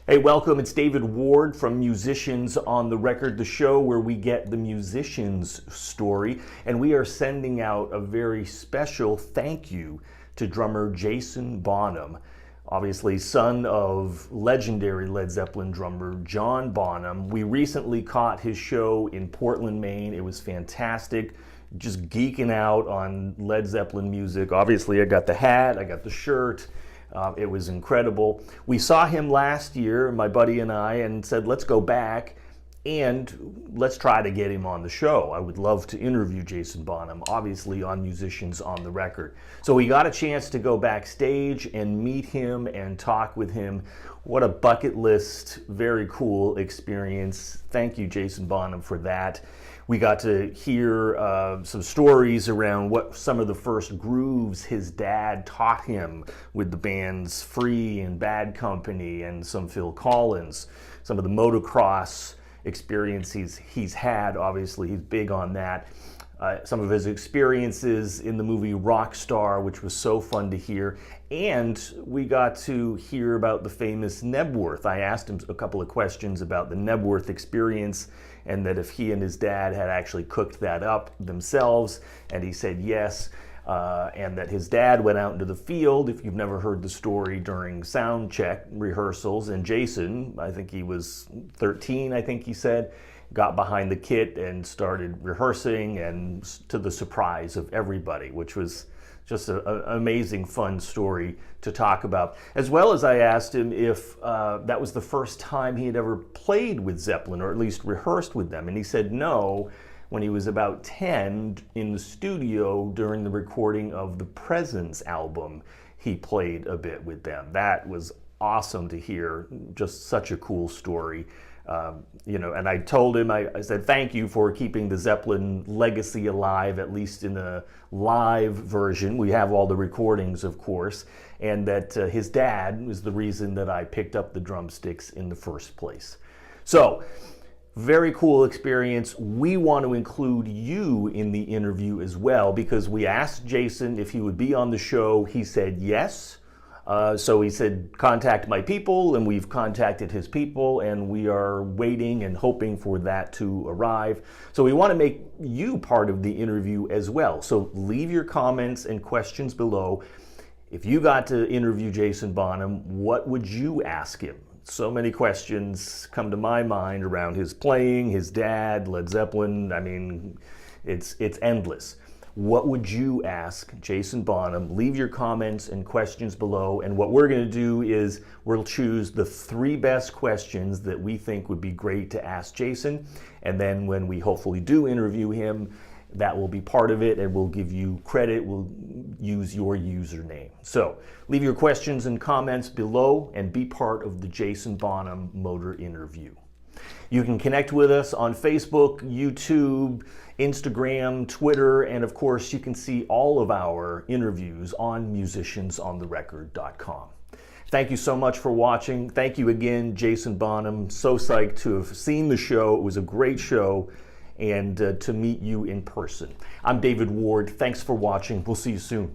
Hey, welcome. It's David Ward from Musicians on the Record, the show where we get the musician's story. And we are sending out a very special thank you to drummer Jason Bonham, obviously son of legendary Led Zeppelin drummer John Bonham. We recently caught his show in Portland, Maine. It was fantastic. Just geeking out on Led Zeppelin music. Obviously, I got the hat, I got the shirt. It was incredible. We saw him last year, my buddy and I, and said, let's go back and let's try to get him on the show. I would love to interview Jason Bonham, obviously on Musicians on the Record. So we got a chance to go backstage and meet him and talk with him. What a bucket list, very cool experience. Thank you, Jason Bonham, for that. We got to hear some stories around what some of the first grooves his dad taught him with the bands Free and Bad Company and some Phil Collins. Some of the motocross experiences he's had, obviously he's big on that. Some of his experiences in the movie Rockstar, which was so fun to hear. And we got to hear about the famous Knebworth. I asked him a couple of questions about the Knebworth experience and that if he and his dad had actually cooked that up themselves, and he said yes. And that his dad went out into the field, if you've never heard the story, during sound check rehearsals, and Jason, I think he was 13, I think he said, got behind the kit and started rehearsing, and to the surprise of everybody, which was just an amazing, fun story to talk about. As well as I asked him if that was the first time he had ever played with Zeppelin, or at least rehearsed with them, and he said no. When he was about 10 in the studio during the recording of the Presence album, he played a bit with them. That was awesome to hear, just such a cool story. And I told him, I said, thank you for keeping the Zeppelin legacy alive, at least in the live version. We have all the recordings, of course, and that his dad was the reason that I picked up the drumsticks in the first place. So, very cool experience. We want to include you in the interview as well, because we asked Jason if he would be on the show. He said yes. So he said, contact my people, and we've contacted his people, and we are waiting and hoping for that to arrive. So we want to make you part of the interview as well. So leave your comments and questions below. If you got to interview Jason Bonham, what would you ask him? So many questions come to my mind around his playing, his dad, Led Zeppelin. I mean, it's endless. What would you ask Jason Bonham? Leave your comments and questions below. And what we're going to do is we'll choose the 3 best questions that we think would be great to ask Jason. And then when we hopefully do interview him, that will be part of it, and we'll give you credit. We'll use your username. So leave your questions and comments below and be part of the Jason Bonham Motor interview. You can connect with us on Facebook, YouTube, Instagram, Twitter, and of course you can see all of our interviews on musiciansontherecord.com. Thank you so much for watching. Thank you again, Jason Bonham. So psyched to have seen the show. It was a great show, and to meet you in person. I'm David Ward. Thanks for watching. We'll see you soon.